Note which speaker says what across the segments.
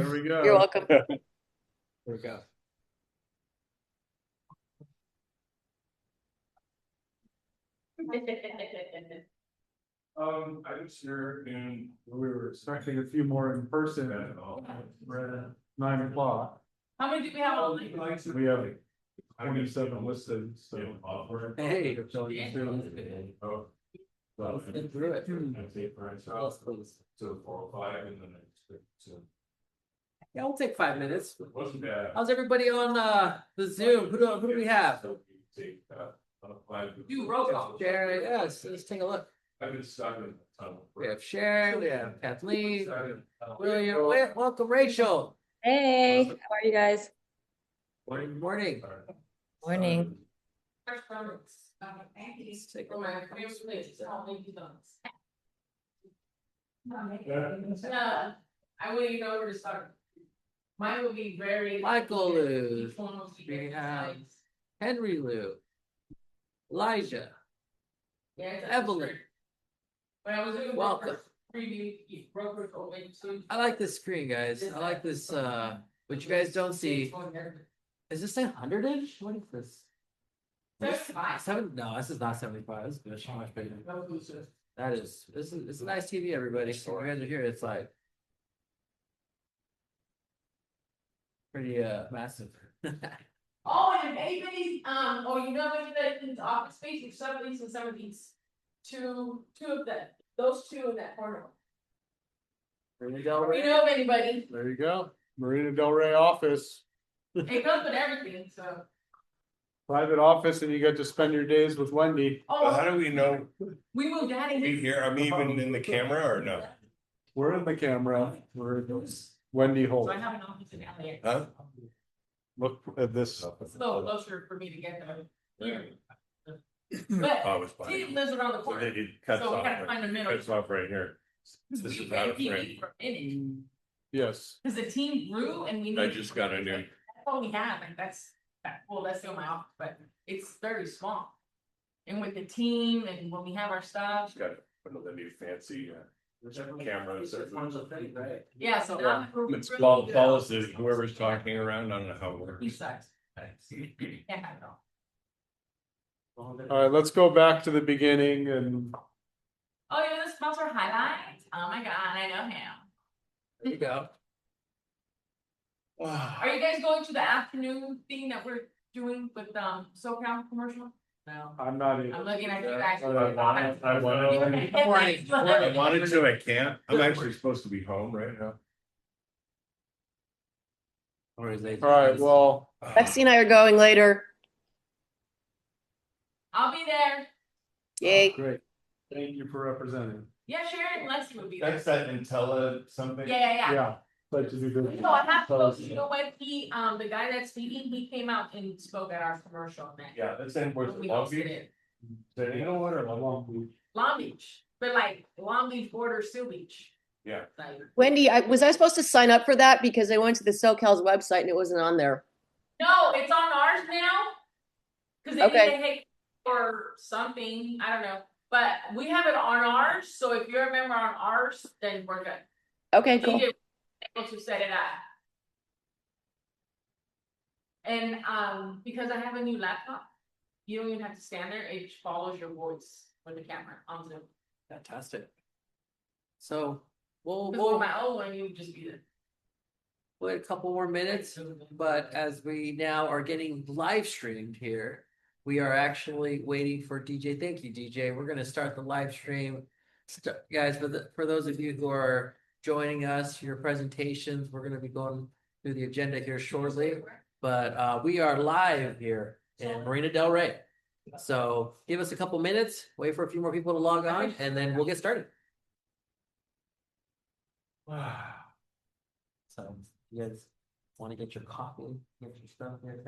Speaker 1: There we go.
Speaker 2: You're welcome.
Speaker 3: There we go.
Speaker 1: I was here and we were expecting a few more in person. We're at 9 o'clock.
Speaker 4: How many do we have on?
Speaker 1: We have 27 listed, so.
Speaker 3: Hey.
Speaker 1: Oh.
Speaker 3: Let's get through it.
Speaker 1: So 405 and then
Speaker 3: Yeah, we'll take 5 minutes.
Speaker 1: wasn't bad.
Speaker 3: How's everybody on the Zoom? Who do we have?
Speaker 4: Do roll call.
Speaker 3: Sharon, yes, let's take a look.
Speaker 1: I've been stuck in the tunnel.
Speaker 3: We have Sharon, we have Kathleen, William, welcome Rachel.
Speaker 2: Hey, how are you guys?
Speaker 3: Morning, morning.
Speaker 2: Morning.
Speaker 3: Let's take a look.
Speaker 4: I wouldn't even know where to start. Mine would be very.
Speaker 3: Michael Lou,
Speaker 4: Each one will be
Speaker 3: we
Speaker 4: very
Speaker 3: have
Speaker 4: nice.
Speaker 3: Henry Lou, Elijah,
Speaker 4: Yeah, it's
Speaker 3: Evelyn.
Speaker 4: When I was doing.
Speaker 3: Welcome.
Speaker 4: Preview, broker open too.
Speaker 3: I like this screen, guys. I like this, what you guys don't see. Is this 100 inch? What is this? No, this is not 75. This is much bigger. This is a nice TV, everybody. So you guys are here, it's like pretty massive.
Speaker 4: Oh, and if anybody's, or you know, if that office space, if somebody's in some of these, two of them, those two in that corner.
Speaker 3: Marina Del
Speaker 4: You
Speaker 3: Rey.
Speaker 4: know of anybody,
Speaker 1: There you go. Marina Del Rey office,
Speaker 4: it comes with everything, so.
Speaker 1: private office, and you get to spend your days with Wendy.
Speaker 5: Well, how
Speaker 4: Oh,
Speaker 5: do we know
Speaker 4: we moved out of
Speaker 5: we
Speaker 4: here.
Speaker 5: here? I'm even in the camera or no?
Speaker 1: We're in the camera. We're Wendy Holt.
Speaker 4: So I have an office in LA.
Speaker 5: Huh?
Speaker 1: Look at this.
Speaker 4: It's a little closer for me to get there.
Speaker 5: Yeah.
Speaker 4: But
Speaker 5: Oh, it's
Speaker 4: Steve
Speaker 5: fine.
Speaker 4: lives around the
Speaker 5: So
Speaker 4: corner.
Speaker 5: then it cuts
Speaker 4: So we
Speaker 5: off,
Speaker 4: gotta find the middle.
Speaker 5: cuts off right here. This
Speaker 4: We
Speaker 5: is out of
Speaker 4: can't
Speaker 5: frame.
Speaker 4: keep it in
Speaker 1: Yes.
Speaker 4: it, cause the team grew and we need.
Speaker 5: I just got a new,
Speaker 4: That's all we have, and well, that's still my office, but it's very small. And with the team and when we have our stuff,
Speaker 5: just got another new fancy cameras.
Speaker 4: yeah, so now. we're
Speaker 5: It's
Speaker 4: really good.
Speaker 5: follows whoever's talking around. I don't know how it
Speaker 4: He
Speaker 5: works.
Speaker 4: sucks. Yeah, I know.
Speaker 1: All right, let's go back to the beginning and
Speaker 4: Oh, you're the sponsor highlights? Oh my god, I know him.
Speaker 3: There you go.
Speaker 4: Are you guys going to the afternoon thing that we're doing with SoCal commercial? No.
Speaker 1: I'm not in.
Speaker 4: I'm looking at you guys.
Speaker 5: I wanted, I wanted to, I can't. I'm actually supposed to be home right now.
Speaker 3: Or is they?
Speaker 1: All right, well,
Speaker 2: Lexi and I are going later.
Speaker 4: I'll be there.
Speaker 2: Yay.
Speaker 1: great. Thank you for representing.
Speaker 4: Yeah, Sharon and Lexi would be there.
Speaker 5: That's that Intella something.
Speaker 4: Yeah.
Speaker 1: Yeah, glad to be good.
Speaker 4: So I have to go, you know what, the guy that's speaking, he came out and spoke at our commercial event.
Speaker 5: Yeah, that's in where's
Speaker 4: We
Speaker 5: Long
Speaker 4: hosted
Speaker 5: Beach?
Speaker 4: it.
Speaker 5: You know what, or Long Beach?
Speaker 4: Long Beach, but like Long Beach border Sioux Beach.
Speaker 5: Yeah.
Speaker 4: Like,
Speaker 2: Wendy, was I supposed to sign up for that? Because I went to the SoCal's website and it wasn't on there.
Speaker 4: no, it's on ours now. Cause they
Speaker 2: Okay.
Speaker 4: need to hit or something, I don't know, but we have it on ours, so if you're a member on ours, then we're good.
Speaker 2: Okay, cool.
Speaker 4: DJ was able to set it up. And because I have a new laptop, you don't even have to stand there, it follows your voice with the camera on Zoom.
Speaker 3: Fantastic. So we'll
Speaker 4: Because with my old one, you would just be there.
Speaker 3: wait a couple more minutes, but as we now are getting live streamed here, we are actually waiting for DJ. Thank you, DJ. We're going to start the live stream. Guys, for those of you who are joining us, your presentations, we're going to be going through the agenda here shortly, but we are live here in Marina Del Rey. So give us a couple minutes, wait for a few more people to log on, and then we'll get started. So you guys want to get your coffee, get your stuff here.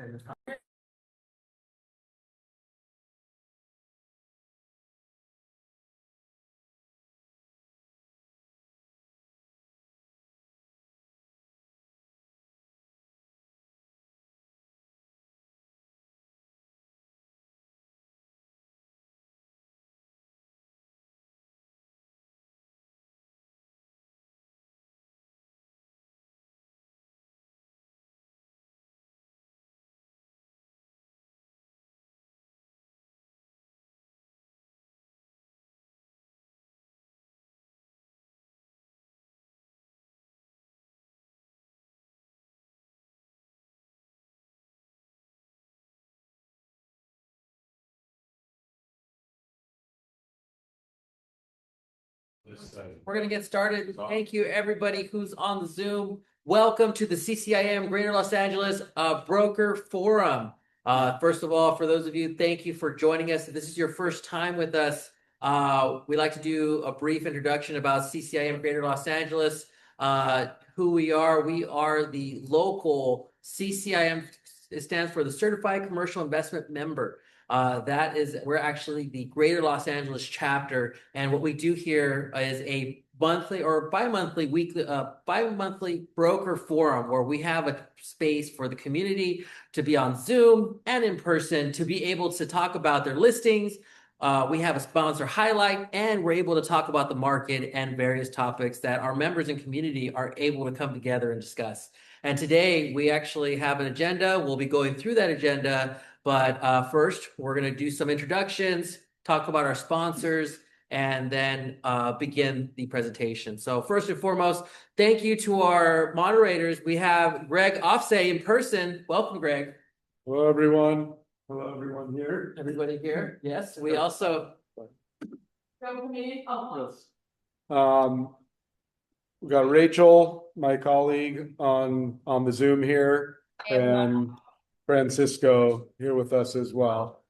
Speaker 3: We're gonna get started. Thank you, everybody who's on the Zoom. Welcome to the CCIM Greater Los Angeles Broker Forum. First of all, for those of you, thank you for joining us. If this is your first time with us, we like to do a brief introduction about CCIM Greater Los Angeles. Who we are the local CCIM. It stands for the Certified Commercial Investment Member. We're actually the Greater Los Angeles chapter, and what we do here is a monthly or bi-monthly broker forum where we have a space for the community to be on Zoom and in person to be able to talk about their listings. We have a sponsor highlight, and we're able to talk about the market and various topics that our members and community are able to come together and discuss. And today we actually have an agenda. We'll be going through that agenda. But first, we're going to do some introductions, talk about our sponsors, and then begin the presentation. So first and foremost, thank you to our moderators. We have Greg Offsay in person. Welcome, Greg.
Speaker 1: Hello, everyone. Hello, everyone here.
Speaker 3: Everybody here? Yes. We also.
Speaker 1: Yes. We've got Rachel, my colleague on the Zoom here, and Francisco here with us as well.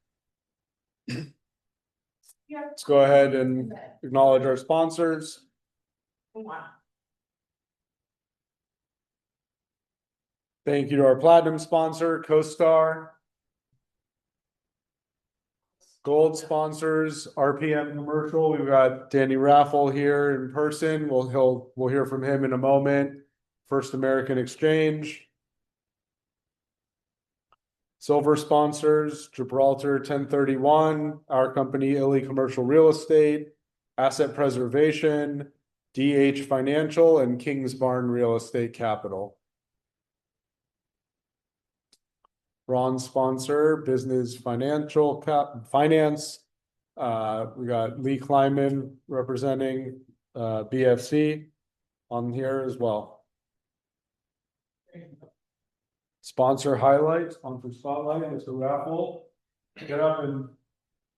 Speaker 1: Let's go ahead and acknowledge our sponsors. Thank you to our platinum sponsor, CoStar. Gold sponsors, RPM Commercial. We've got Danny Raffle here in person. We'll hear from him in a moment. First American Exchange. Silver sponsors, Gibraltar 1031, our company, Illy Commercial Real Estate, Asset Preservation, DH Financial, and Kings Barn Real Estate Capital. Bronze sponsor, Business Financial Finance. We got Lee Kleiman representing BFC on here as well. Sponsor highlights, sponsor spotlight, Mr. Raffle. Get up and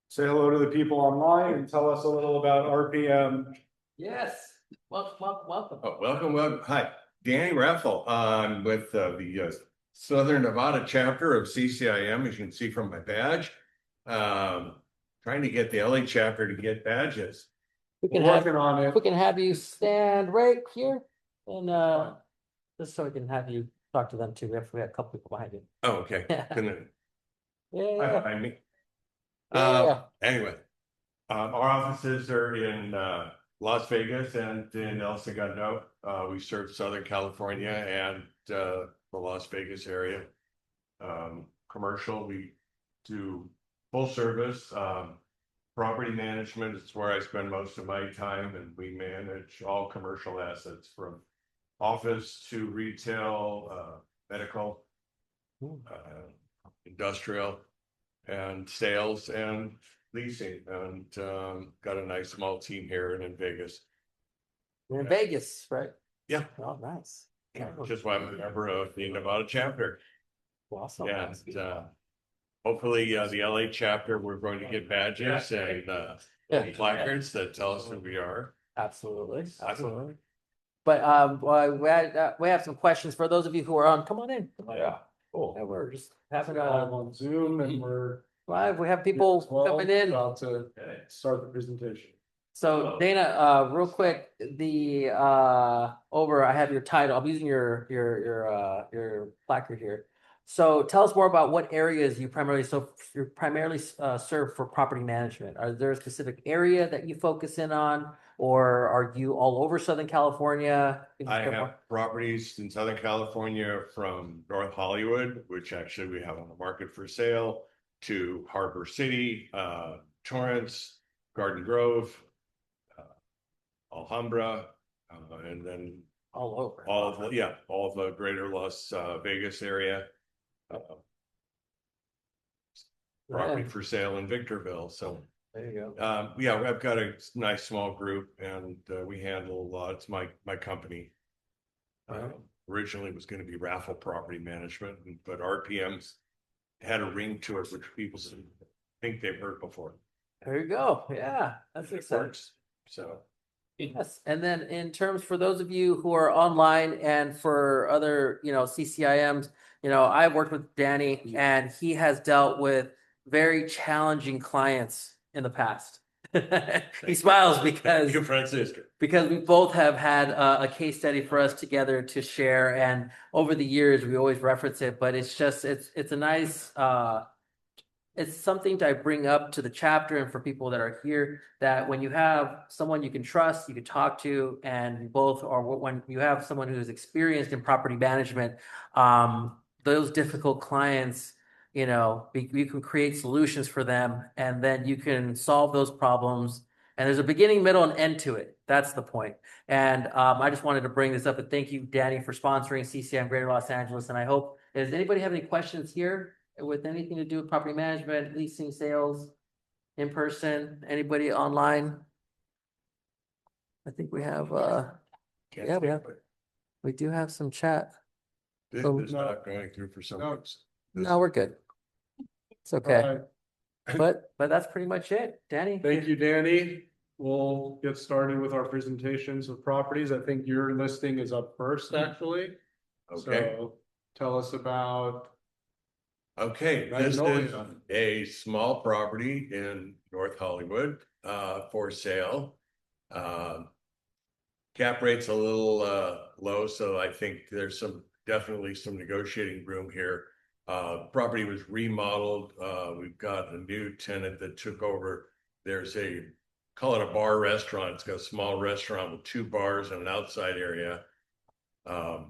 Speaker 1: say hello to the people online and tell us a little about RPM.
Speaker 3: Yes. Welcome.
Speaker 5: Oh, welcome. Hi, Danny Raffle. I'm with the Southern Nevada chapter of CCIM, as you can see from my badge. Trying to get the LA chapter to get badges.
Speaker 3: We're
Speaker 1: working on it.
Speaker 3: We can have you stand right here, and just so we can have you talk to them too. We have a couple people behind you.
Speaker 5: Oh, okay.
Speaker 3: Yeah.
Speaker 5: Behind me.
Speaker 3: Yeah.
Speaker 5: Anyway, our offices are in Las Vegas and in El Segundo. We serve Southern California and the Las Vegas area. Commercial, we do full service. Property management is where I spend most of my time, and we manage all commercial assets from office to retail, medical, industrial, and sales and leasing, and got a nice small team here and in Vegas.
Speaker 3: You're in Vegas, right?
Speaker 5: Yeah.
Speaker 3: Oh, nice.
Speaker 5: Just why I'm a member of the Nevada chapter.
Speaker 3: Awesome.
Speaker 5: And hopefully the LA chapter, we're going to get badges and placards that tell us who we are.
Speaker 3: Absolutely. But we have some questions for those of you who are on. Come on in.
Speaker 1: Yeah.
Speaker 3: Cool. And we're just having
Speaker 1: I'm on Zoom and we're
Speaker 3: live. We have people coming in.
Speaker 1: about to start the presentation.
Speaker 3: So Dana, real quick, I have your title. I'm using your placard here. So tell us more about what areas you primarily serve for property management. Are there a specific area that you focus in on, or are you all over Southern California?
Speaker 5: I have properties in Southern California from North Hollywood, which actually we have on the market for sale, to Harbor City, Torrance, Garden Grove, Alhambra, and then
Speaker 3: all over.
Speaker 5: all of the greater Las Vegas area. Property for sale in Victorville. So
Speaker 3: there you go.
Speaker 5: I've got a nice small group, and we handle a lot. It's my company. Originally was going to be Raffle Property Management, but RPM's had a ring to it, which people think they've heard before.
Speaker 3: There you go. Yeah, that's exciting.
Speaker 5: So
Speaker 3: Yes, and then in terms for those of you who are online and for other, CCIMs, I've worked with Danny and he has dealt with very challenging clients in the past. He smiles because
Speaker 5: Francisco.
Speaker 3: we both have had a case study for us together to share, and over the years we always reference it, but it's just it's a nice it's something to bring up to the chapter and for people that are here, that when you have someone you can trust, you can talk to, and you both are, when you have someone who is experienced in property management, those difficult clients, you can create solutions for them, and then you can solve those problems. And there's a beginning, middle, and end to it. That's the point. And I just wanted to bring this up, and thank you, Danny, for sponsoring CCIM Greater Los Angeles. And I hope, does anybody have any questions here with anything to do with property management, leasing, sales, in person, anybody online? I think we have, yeah, we do have some chat.
Speaker 5: This
Speaker 3: Oh,
Speaker 5: is not going through for some
Speaker 1: No.
Speaker 5: reason.
Speaker 3: No, we're good. It's
Speaker 1: All
Speaker 3: okay,
Speaker 1: right.
Speaker 3: but that's pretty much it. Danny?
Speaker 1: Thank you, Danny. We'll get started with our presentations of properties. I think your listing is up first, actually.
Speaker 5: Okay,
Speaker 1: So tell us about,
Speaker 5: okay, this is
Speaker 1: Magnolia.
Speaker 5: a small property in North Hollywood, for sale. Cap rate's a little, low, so I think there's definitely some negotiating room here. Property was remodeled. We've got a new tenant that took over. There's call it a bar restaurant. It's got a small restaurant with 2 bars and an outside area. That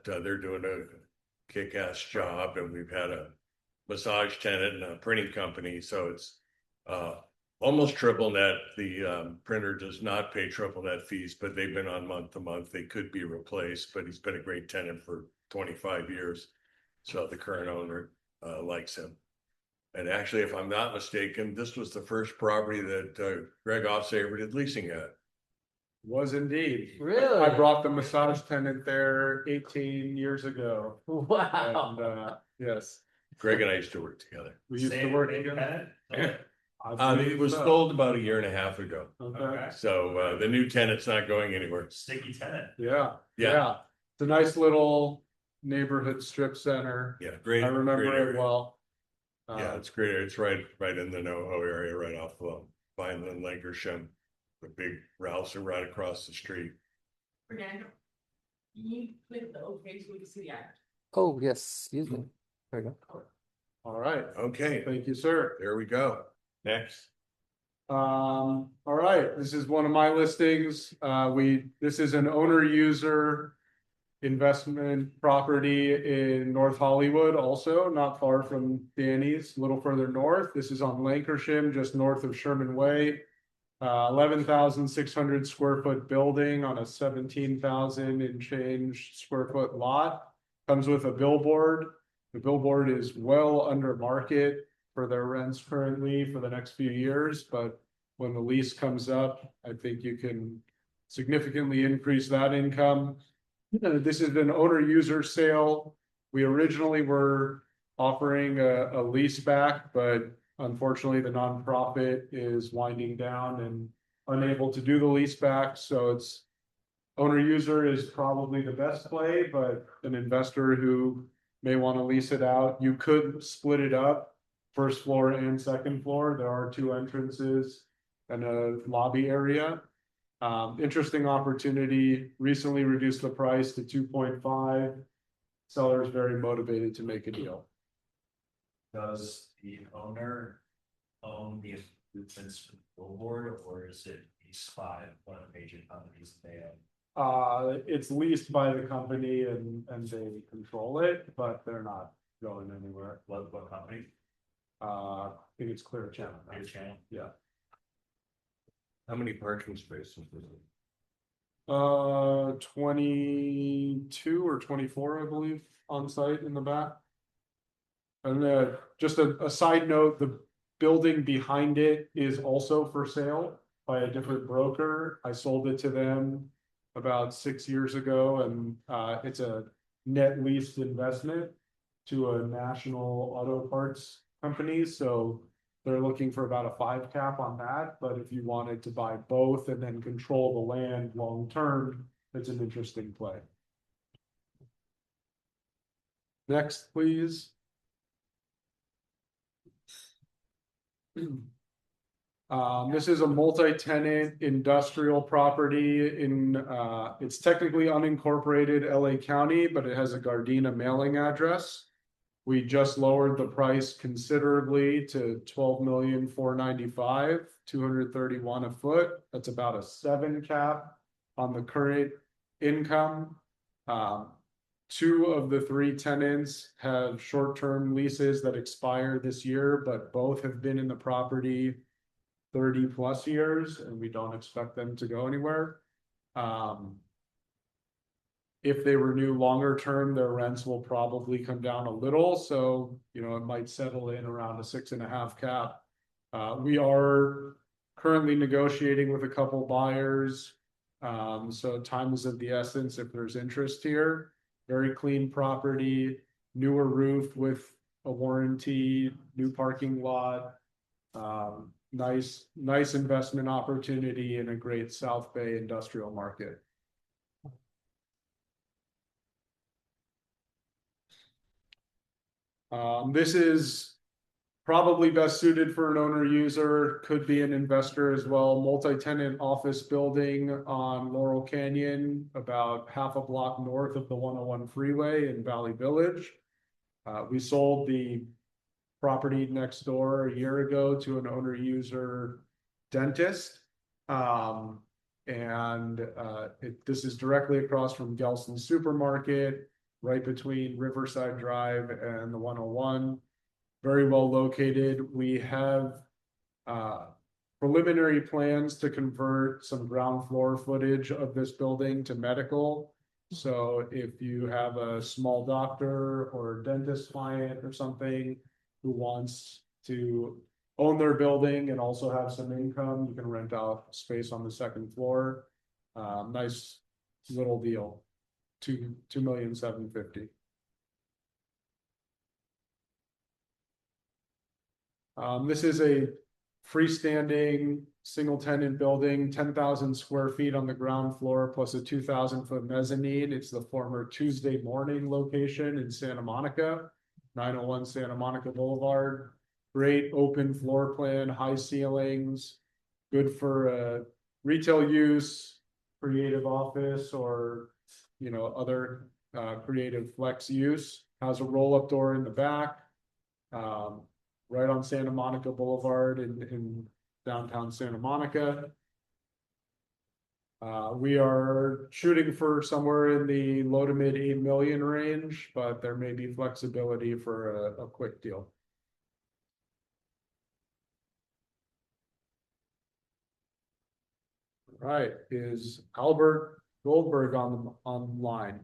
Speaker 5: they're doing a kick-ass job, and we've had a massage tenant and a printing company, so it's almost triple net. The printer does not pay triple net fees, but they've been on month to month. They could be replaced, but he's been a great tenant for 25 years. So the current owner likes him. And actually, if I'm not mistaken, this was the first property that Greg Offsaver did leasing at.
Speaker 1: was indeed.
Speaker 3: Really?
Speaker 1: I brought the massage tenant there 18 years ago.
Speaker 3: Wow.
Speaker 1: And yes,
Speaker 5: Greg and I used to work together.
Speaker 1: we used to work together.
Speaker 5: It was sold about 1.5 years ago.
Speaker 1: Okay.
Speaker 5: So the new tenant's not going anywhere.
Speaker 6: Sticky tenant.
Speaker 1: Yeah,
Speaker 5: Yeah.
Speaker 1: yeah. It's a nice little neighborhood strip center.
Speaker 5: Yeah, great.
Speaker 1: I remember
Speaker 5: great
Speaker 1: it
Speaker 5: area.
Speaker 1: well.
Speaker 5: Yeah, it's great. It's right in the NoHo area, right off Vineland, Lankershim. The big Ralphs are right across the street.
Speaker 4: Fernando. You click the OK so we can see the act.
Speaker 3: Oh, yes, excuse me. There we go.
Speaker 1: All right.
Speaker 5: Okay,
Speaker 1: Thank you, sir.
Speaker 5: there we go. Next.
Speaker 1: All right, this is one of my listings. This is an owner user investment property in North Hollywood, also not far from Danny's, a little further north. This is on Lankershim, just north of Sherman Way. 11,600 square foot building on a 17,000 and change square foot lot. Comes with a billboard. The billboard is well under market for their rents currently for the next few years, but when the lease comes up, I think you can significantly increase that income. This is an owner user sale. We originally were offering a lease back, but unfortunately the nonprofit is winding down and unable to do the lease back. So it's owner user is probably the best play, but an investor who may want to lease it out, you could split it up, first floor and second floor. There are 2 entrances and a lobby area. Interesting opportunity, recently reduced the price to 2.5. Sellers very motivated to make a deal.
Speaker 6: Does the owner own the improvements for the billboard, or is it leased by one of the major companies they own?
Speaker 1: It's leased by the company and they control it, but they're not going anywhere.
Speaker 6: What company?
Speaker 1: I think it's Clear Channel.
Speaker 6: Clear Channel?
Speaker 1: Yeah.
Speaker 5: How many parking spaces was it?
Speaker 1: 22 or 24, I believe, on site in the back. And just a side note, the building behind it is also for sale by a different broker. I sold it to them about 6 years ago, and it's a net leased investment to a national auto parts company. So They're looking for about a 5 cap on that, but if you wanted to buy both and then control the land long term, it's an interesting play. Next, please. This is a multi-tenant industrial property in, it's technically unincorporated LA County, but it has a Gardena mailing address. We just lowered the price considerably to 12,495,000, 231 a foot. That's about a 7 cap on the current income. 2 of the 3 tenants have short-term leases that expire this year, but both have been in the property 30 plus years, and we don't expect them to go anywhere. If they renew longer term, their rents will probably come down a little, so it might settle in around a 6.5 cap. We are currently negotiating with a couple buyers, so time is of the essence if there's interest here. Very clean property, newer roof with a warranty, new parking lot. Nice investment opportunity in a great South Bay industrial market. This is probably best suited for an owner user, could be an investor as well. Multi-tenant office building on Laurel Canyon, about half a block north of the 101 freeway in Valley Village. We sold the property next door a year ago to an owner user dentist. This is directly across from Gelston Supermarket, right between Riverside Drive and the 101. Very well located. We have preliminary plans to convert some ground floor footage of this building to medical. So if you have a small doctor or dentist client or something who wants to own their building and also have some income, you can rent out space on the second floor. Nice little deal. 2,750,000. This is a freestanding single tenant building, 10,000 square feet on the ground floor, plus a 2,000-foot mezzanine. It's the former Tuesday Morning location in Santa Monica, 901 Santa Monica Boulevard. Great open floor plan, high ceilings, good for retail use, creative office, or other creative flex use. Has a roll-up door in the back. Right on Santa Monica Boulevard in downtown Santa Monica. We are shooting for somewhere in the low to mid 8 million range, but there may be flexibility for a quick deal. All right, is Albert Goldberg online?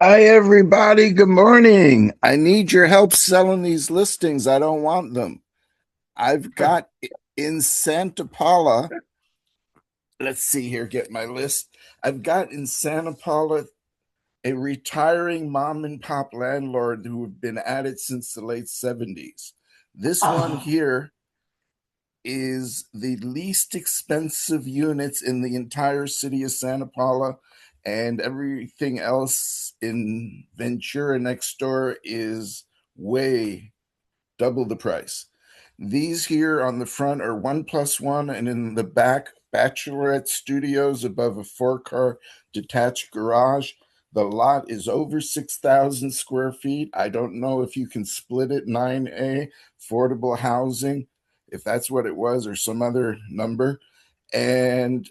Speaker 7: Hi, everybody. Good morning. I need your help selling these listings. I don't want them. I've got in Santa Paula. Let's see here, get my list. I've got in Santa Paula a retiring mom and pop landlord who have been at it since the late 70s. This one here is the least expensive units in the entire city of Santa Paula. And everything else in Ventura next door is way double the price. These here on the front are 1+1, and in the back, bachelorette studios above a 4-car detached garage. The lot is over 6,000 square feet. I don't know if you can split it 9A, affordable housing, if that's what it was, or some other number. And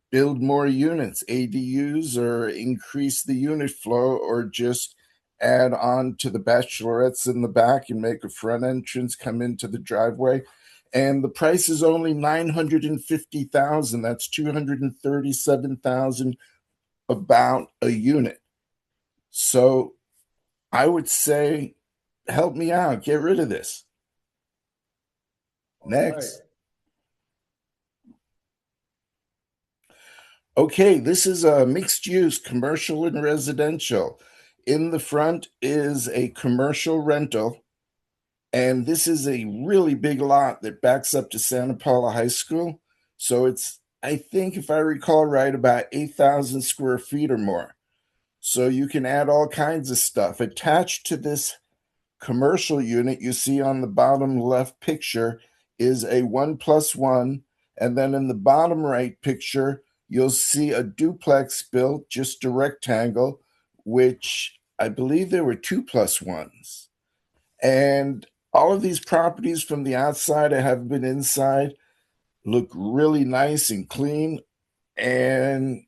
Speaker 7: build more units, ADUs, or increase the unit flow, or just add on to the bachelorettes in the back and make a front entrance, come into the driveway. And the price is only $950,000. That's $237,000 about a unit. So I would say, help me out, get rid of this. Next. Okay, this is a mixed use, commercial and residential. In the front is a commercial rental. And this is a really big lot that backs up to Santa Paula High School. So it's, I think, if I recall right, about 8,000 square feet or more. So you can add all kinds of stuff. Attached to this commercial unit you see on the bottom left picture is a 1+1. And then in the bottom right picture, you'll see a duplex built, just a rectangle, which I believe there were 2+1s. And all of these properties from the outside, I have been inside, look really nice and clean. And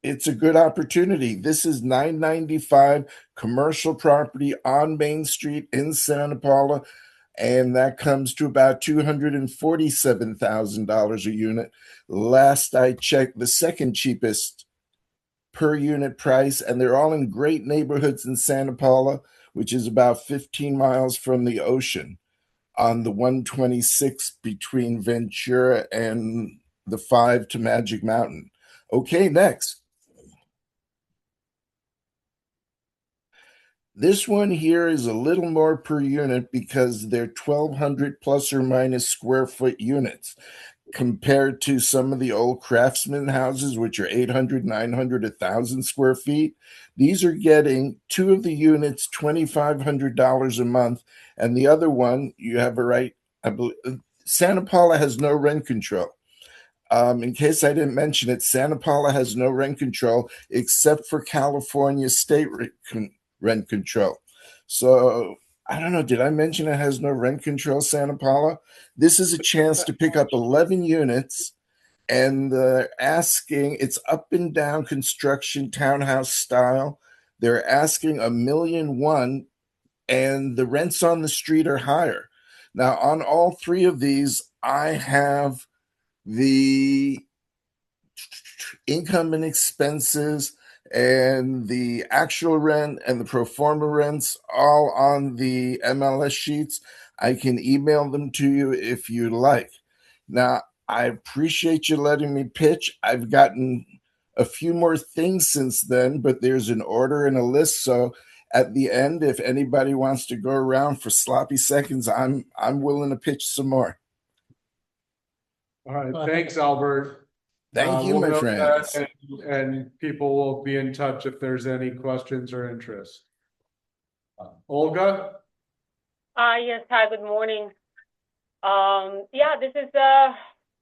Speaker 7: it's a good opportunity. This is 995 commercial property on Main Street in Santa Paula, and that comes to about $247,000 a unit. Last I checked, the second cheapest per unit price, and they're all in great neighborhoods in Santa Paula, which is about 15 miles from the ocean on the 126 between Ventura and the 5 to Magic Mountain. Okay, next. This one here is a little more per unit because they're 1,200 plus or minus square foot units compared to some of the old craftsman houses, which are 800, 900, 1,000 square feet. These are getting two of the units $2,500 a month, and the other one, you have a right, I believe, Santa Paula has no rent control. In case I didn't mention it, Santa Paula has no rent control except for California state rent control. So I don't know, did I mention it has no rent control, Santa Paula? This is a chance to pick up 11 units, and they're asking, it's up and down construction, townhouse style. They're asking $1.1 million, and the rents on the street are higher. Now, on all three of these, I have the income and expenses and the actual rent and the pro forma rents all on the MLS sheets. I can email them to you if you like. Now, I appreciate you letting me pitch. I've gotten a few more things since then, but there's an order and a list. So at the end, if anybody wants to go around for sloppy seconds, I'm willing to pitch some more.
Speaker 1: All right, thanks, Albert.
Speaker 7: Thank you,
Speaker 1: We'll
Speaker 7: my
Speaker 1: note that,
Speaker 7: friends.
Speaker 1: and people will be in touch if there's any questions or interest. Olga?
Speaker 8: Yes, hi, good morning. Yeah, this is a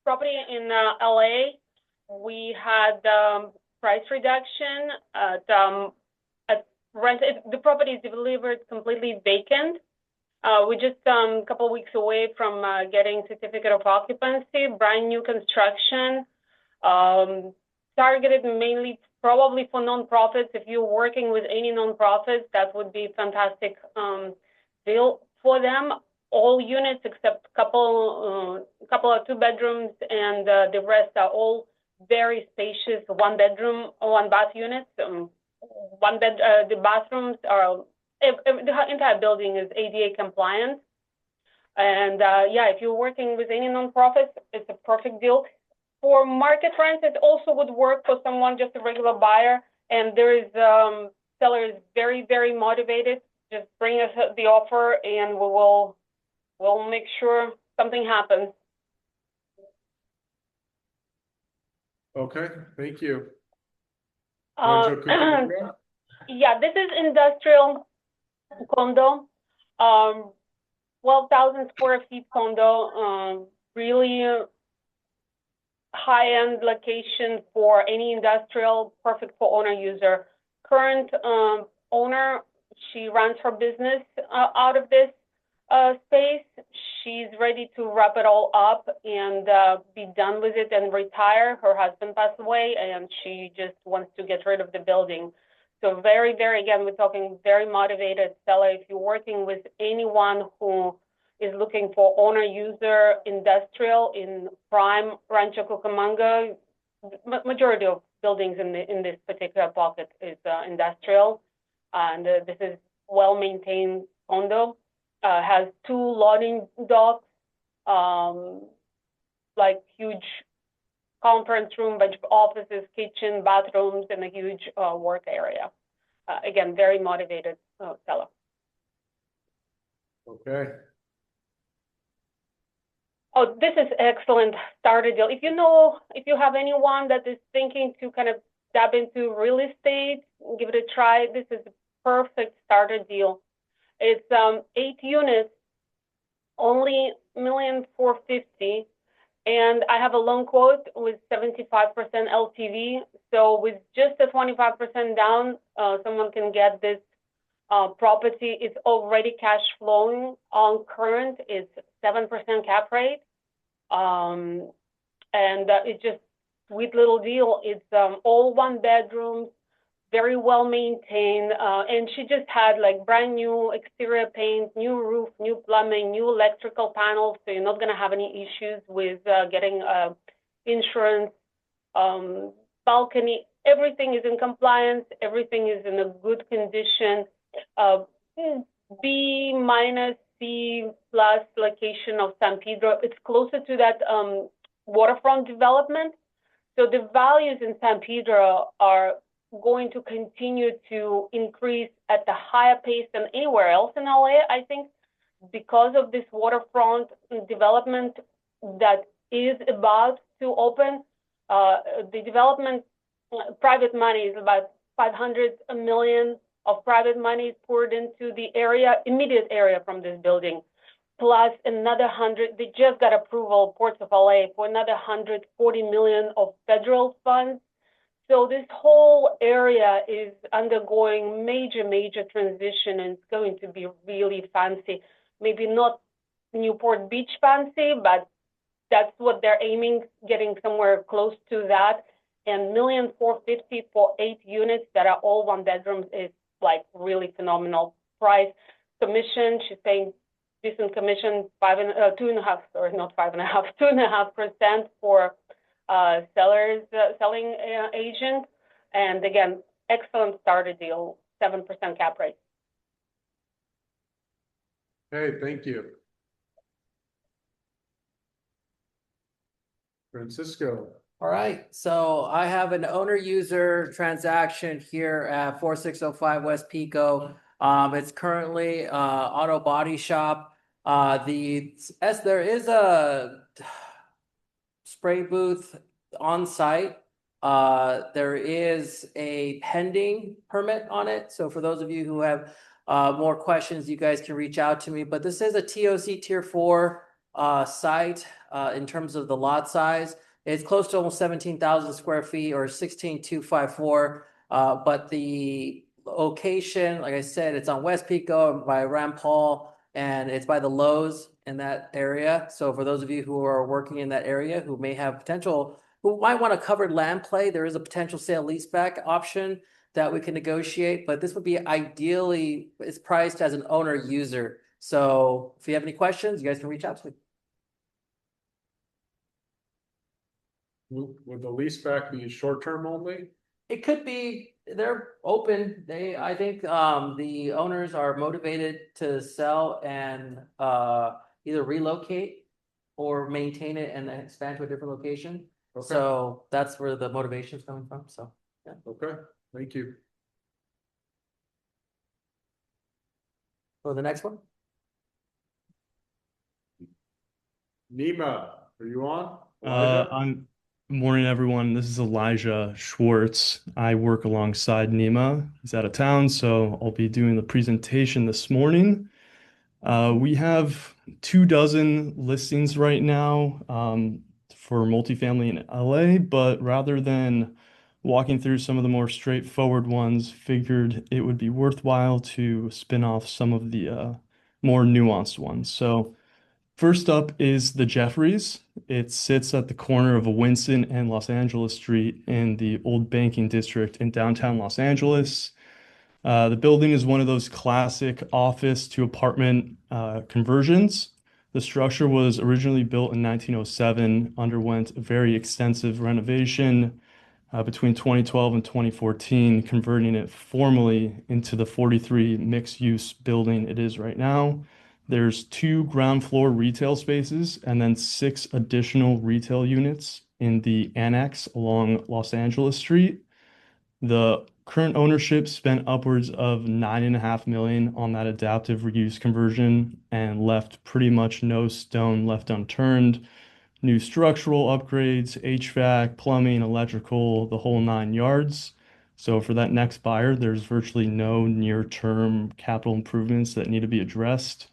Speaker 8: property in LA. We had price reduction at rent. The property is delivered completely vacant. We're just a couple of weeks away from getting certificate of occupancy, brand new construction, targeted mainly probably for nonprofits. If you're working with any nonprofits, that would be fantastic deal for them. All units except couple of 2 bedrooms, and the rest are all very spacious 1 bedroom, 1 bath units. The bathrooms are, the entire building is ADA compliant. And yeah, if you're working with any nonprofits, it's a perfect deal. For market rents, it also would work for someone, just a regular buyer. And there is seller is very, very motivated. Just bring us the offer, and we'll make sure something happens.
Speaker 1: Okay, thank you.
Speaker 8: Uh,
Speaker 1: Rancho Cucamonga?
Speaker 8: Yeah, this is industrial condo, 12,000 square feet condo, really high-end location for any industrial, perfect for owner user. Current owner, she runs her business out of this space. She's ready to wrap it all up and be done with it and retire. Her husband passed away, and she just wants to get rid of the building. So very, very, again, we're talking very motivated seller. If you're working with anyone who is looking for owner user industrial in prime Rancho Cucamonga, majority of buildings in this particular pocket is industrial, and this is well-maintained condo. Has 2 loading docks, like huge conference room, bunch of offices, kitchen, bathrooms, and a huge work area. Again, very motivated seller.
Speaker 1: Okay,
Speaker 8: Oh, this is excellent starter deal. If you have anyone that is thinking to kind of dab into real estate, give it a try. This is a perfect starter deal. It's 8 units, only $1,450,000, and I have a loan quote with 75% LTV. So with just a 25% down, someone can get this property. It's already cash flowing on current. It's 7% cap rate. And it's just sweet little deal. It's all 1 bedrooms, very well maintained. And she just had like brand new exterior paint, new roof, new plumbing, new electrical panels. So you're not going to have any issues with getting insurance. Balcony, everything is in compliance. Everything is in a good condition. B minus, C plus location of San Pedro. It's closer to that waterfront development. So the values in San Pedro are going to continue to increase at a higher pace than anywhere else in LA, I think, because of this waterfront development that is about to open. The development, private money is about $500 million of private money is poured into the area, immediate area from this building, plus another 100. They just got approval, Ports of LA, for another $140 million of federal funds. So this whole area is undergoing major transition, and it's going to be really fancy. Maybe not Newport Beach fancy, but that's what they're aiming, getting somewhere close to that. And $1,450,000 for 8 units that are all 1 bedrooms is like really phenomenal price. Commission, she's saying decent commission, 2.5%, or not 5.5%, 2.5% for selling agent. And again, excellent starter deal, 7% cap rate.
Speaker 1: Okay, thank you. Francisco.
Speaker 3: All right, so I have an owner user transaction here at 4605 West Pico. It's currently auto body shop. There is a spray booth on site. There is a pending permit on it. So for those of you who have more questions, you guys can reach out to me. But this is a TOC Tier 4 site in terms of the lot size. It's close to almost 17,000 square feet, or 16,254. But the location, like I said, it's on West Pico by Ram Paul, and it's by the Lowe's in that area. So for those of you who are working in that area, who may have potential, who might want a covered land play, there is a potential sale leaseback option that we can negotiate. But this would be ideally, it's priced as an owner user. So if you have any questions, you guys can reach out to me.
Speaker 1: Would the lease back be short-term only?
Speaker 3: It could be, they're open. I think the owners are motivated to sell and either relocate or maintain it and expand to a different location.
Speaker 1: Okay.
Speaker 3: So that's where the motivation is coming from. So yeah.
Speaker 1: Okay, thank you.
Speaker 3: For the next one.
Speaker 1: Nima, are you on? Elijah?
Speaker 9: Morning, everyone. This is Elijah Schwartz. I work alongside Nima. He's out of town, so I'll be doing the presentation this morning. We have 24 listings right now for multifamily in LA, but rather than walking through some of the more straightforward ones, figured it would be worthwhile to spin off some of the more nuanced ones. So first up is the Jeffries. It sits at the corner of Winston and Los Angeles Street in the Old Banking District in downtown Los Angeles. The building is one of those classic office to apartment conversions. The structure was originally built in 1907, underwent a very extensive renovation between 2012 and 2014, converting it formally into the 43 mixed-use building it is right now. There's 2 ground floor retail spaces and then 6 additional retail units in the annex along Los Angeles Street. The current ownership spent upwards of $9.5 million on that adaptive reuse conversion and left pretty much no stone left unturned. New structural upgrades, HVAC, plumbing, electrical, the whole 9 yards. So for that next buyer, there's virtually no near-term capital improvements that need to be addressed.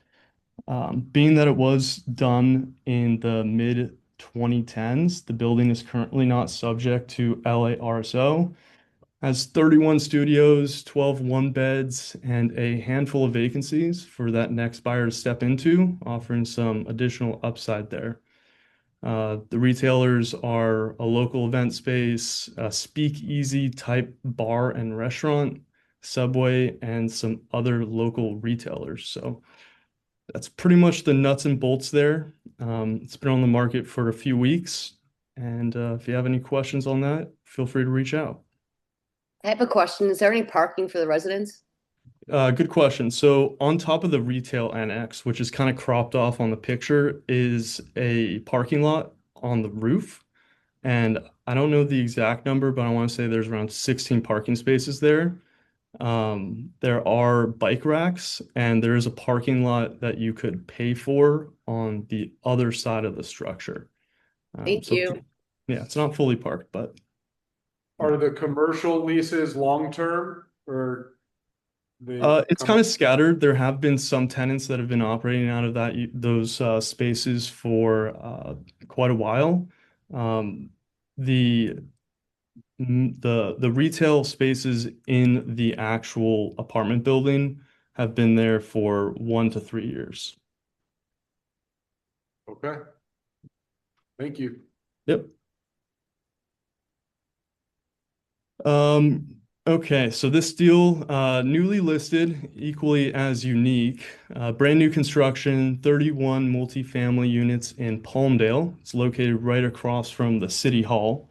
Speaker 9: Being that it was done in the mid 2010s, the building is currently not subject to LA RSO, has 31 studios, 12 one-beds, and a handful of vacancies for that next buyer to step into, offering some additional upside there. The retailers are a local event space, a speakeasy type bar and restaurant, Subway, and some other local retailers. So that's pretty much the nuts and bolts there. It's been on the market for a few weeks, and if you have any questions on that, feel free to reach out.
Speaker 2: I have a question. Is there any parking for the residents?
Speaker 9: Good question. So on top of the retail annex, which is kind of cropped off on the picture, is a parking lot on the roof. And I don't know the exact number, but I want to say there's around 16 parking spaces there. There are bike racks, and there is a parking lot that you could pay for on the other side of the structure.
Speaker 2: Thank you.
Speaker 9: Yeah, it's not fully parked, but
Speaker 1: Are the commercial leases long-term or?
Speaker 9: it's kind of scattered. There have been some tenants that have been operating out of those spaces for quite a while. The retail spaces in the actual apartment building have been there for 1 to 3 years.
Speaker 1: Okay. Thank you.
Speaker 9: Yep. Okay, so this deal, newly listed, equally as unique, brand new construction, 31 multifamily units in Palmdale. It's located right across from the City Hall.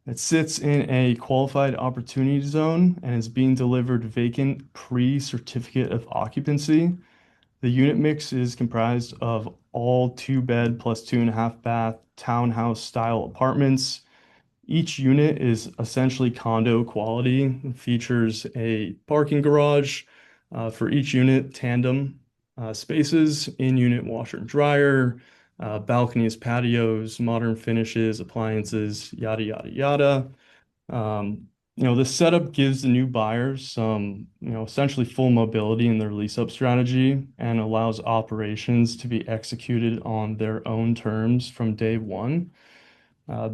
Speaker 9: It sits in a qualified opportunity zone and is being delivered vacant pre-certificate of occupancy. The unit mix is comprised of all 2-bed plus 2.5-bath townhouse style apartments. Each unit is essentially condo quality and features a parking garage for each unit, tandem spaces, in-unit washer and dryer, balconies, patios, modern finishes, appliances, yada, yada, yada. This setup gives the new buyers some, essentially full mobility in their lease-up strategy and allows operations to be executed on their own terms from day one.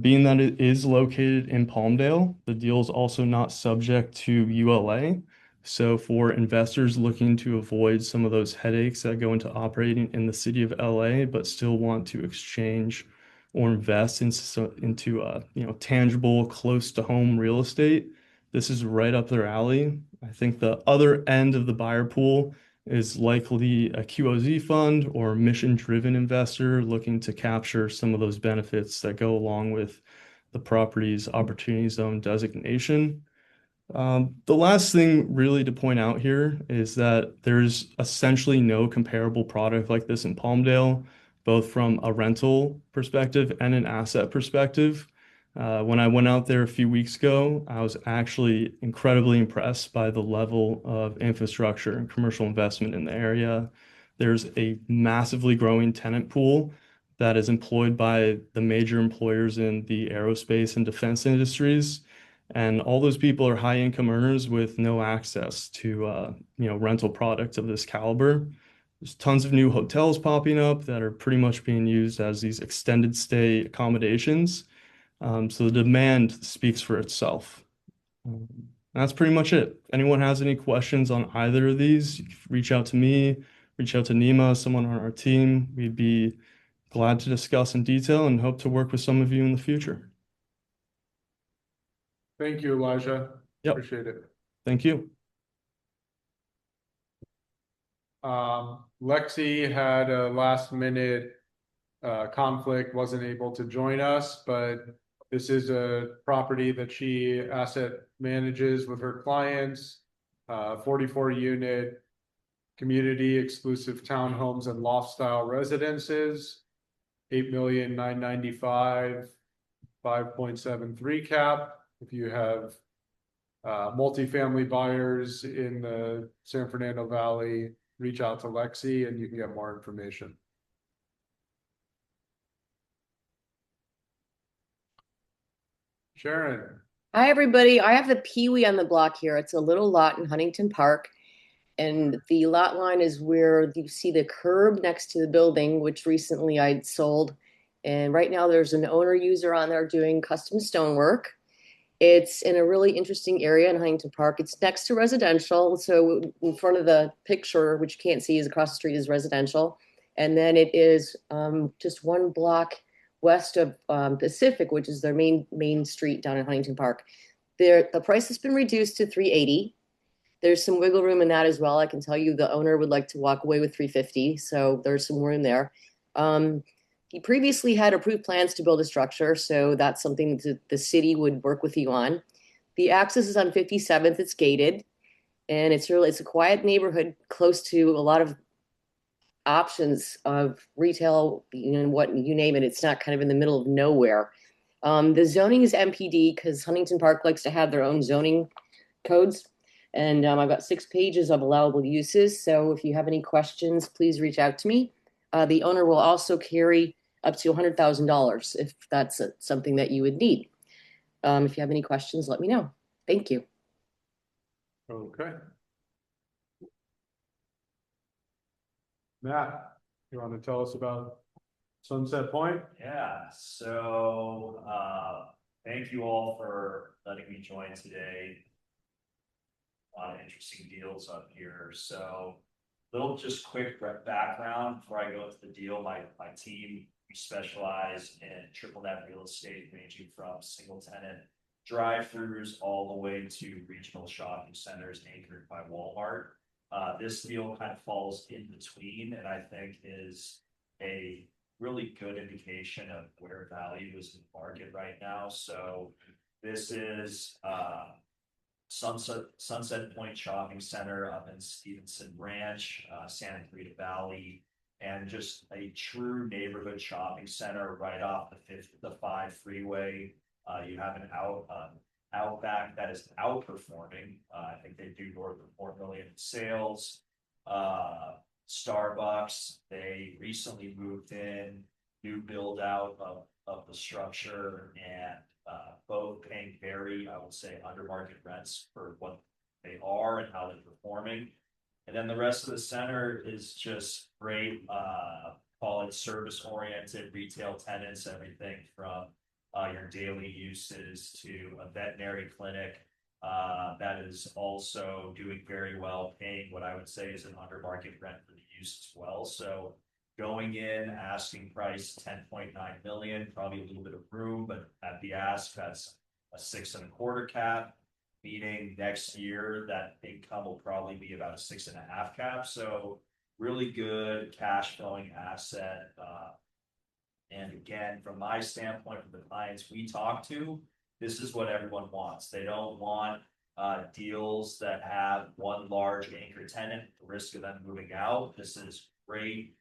Speaker 9: Being that it is located in Palmdale, the deal is also not subject to ULA. So for investors looking to avoid some of those headaches that go into operating in the city of LA, but still want to exchange or invest into tangible, close to home real estate, this is right up their alley. I think the other end of the buyer pool is likely a QOZ fund or mission-driven investor looking to capture some of those benefits that go along with the property's opportunity zone designation. The last thing really to point out here is that there's essentially no comparable product like this in Palmdale, both from a rental perspective and an asset perspective. When I went out there a few weeks ago, I was actually incredibly impressed by the level of infrastructure and commercial investment in the area. There's a massively growing tenant pool that is employed by the major employers in the aerospace and defense industries. And all those people are high income earners with no access to rental products of this caliber. There's tons of new hotels popping up that are pretty much being used as these extended stay accommodations. So the demand speaks for itself. That's pretty much it. If anyone has any questions on either of these, you can reach out to me, reach out to Nima, someone on our team. We'd be glad to discuss in detail and hope to work with some of you in the future.
Speaker 1: Thank you, Elijah.
Speaker 9: Yep.
Speaker 1: Appreciate it.
Speaker 9: Thank you.
Speaker 1: Lexi had a last minute conflict, wasn't able to join us, but this is a property that she asset manages with her clients, 44 unit community exclusive townhomes and loft style residences, 8,995,000, 5.73 cap. If you have multifamily buyers in the San Fernando Valley, reach out to Lexi and you can get more information. Sharon.
Speaker 2: Hi, everybody. I have the Peewee on the block here. It's a little lot in Huntington Park. And the lot line is where you see the curb next to the building, which recently I'd sold. And right now there's an owner user on there doing custom stonework. It's in a really interesting area in Huntington Park. It's next to residential. So in front of the picture, which you can't see, is across the street is residential. And then it is just one block west of Pacific, which is their main street down in Huntington Park. The price has been reduced to $380. There's some wiggle room in that as well. I can tell you the owner would like to walk away with $350, so there's some room there. He previously had approved plans to build a structure, so that's something that the city would work with you on. The access is on 57th. It's gated, and it's a quiet neighborhood close to a lot of options of retail, what you name it. It's not kind of in the middle of nowhere. The zoning is MPD because Huntington Park likes to have their own zoning codes. And I've got 6 pages of allowable uses. So if you have any questions, please reach out to me. The owner will also carry up to $100,000 if that's something that you would need. If you have any questions, let me know. Thank you.
Speaker 1: Okay. Matt, you want to tell us about Sunset Point?
Speaker 6: Yeah, so thank you all for letting me join today. A lot of interesting deals up here. So little just quick background before I go into the deal. My team, we specialize in triple net real estate, ranging from single tenant drive-throughs all the way to regional shopping centers anchored by Walmart. This deal kind of falls in between, and I think is a really good indication of where value is in the market right now. So this is Sunset Point Shopping Center up in Stevenson Ranch, Santa Clarita Valley, and just a true neighborhood shopping center right off the 5 freeway. You have an Outback that is outperforming. I think they do north of $4 million in sales. Starbucks, they recently moved in, new build out of the structure, and both paying very, I would say, under market rents for what they are and how they're performing. And then the rest of the center is just great, call it service oriented retail tenants, everything from your daily uses to a veterinary clinic that is also doing very well, paying what I would say is an under market rent for the use as well. So going in, asking price 10.9 million, probably a little bit of room, but at the ask, that's a 6.25 cap, meaning next year that income will probably be about a 6.5 cap. So really good cash flowing asset. And again, from my standpoint, from the clients we talk to, this is what everyone wants. They don't want deals that have one large anchor tenant, the risk of them moving out. This is great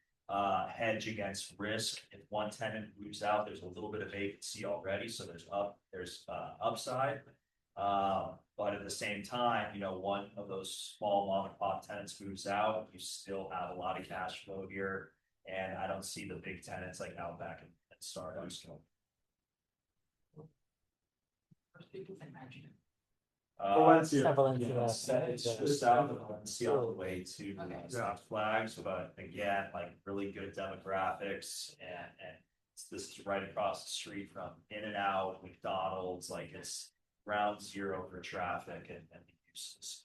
Speaker 6: hedge against risk. If one tenant moves out, there's a little bit of vacancy already, so there's upside. But at the same time, one of those small mom and pop tenants moves out, you still have a lot of cash flow here, and I don't see the big tenants like Outback and Starbucks. It's just south of Valencia on the way to Six Flags, but again, like really good demographics, and this is right across the street from In-N-Out, McDonald's. Like it's ground zero for traffic and the uses.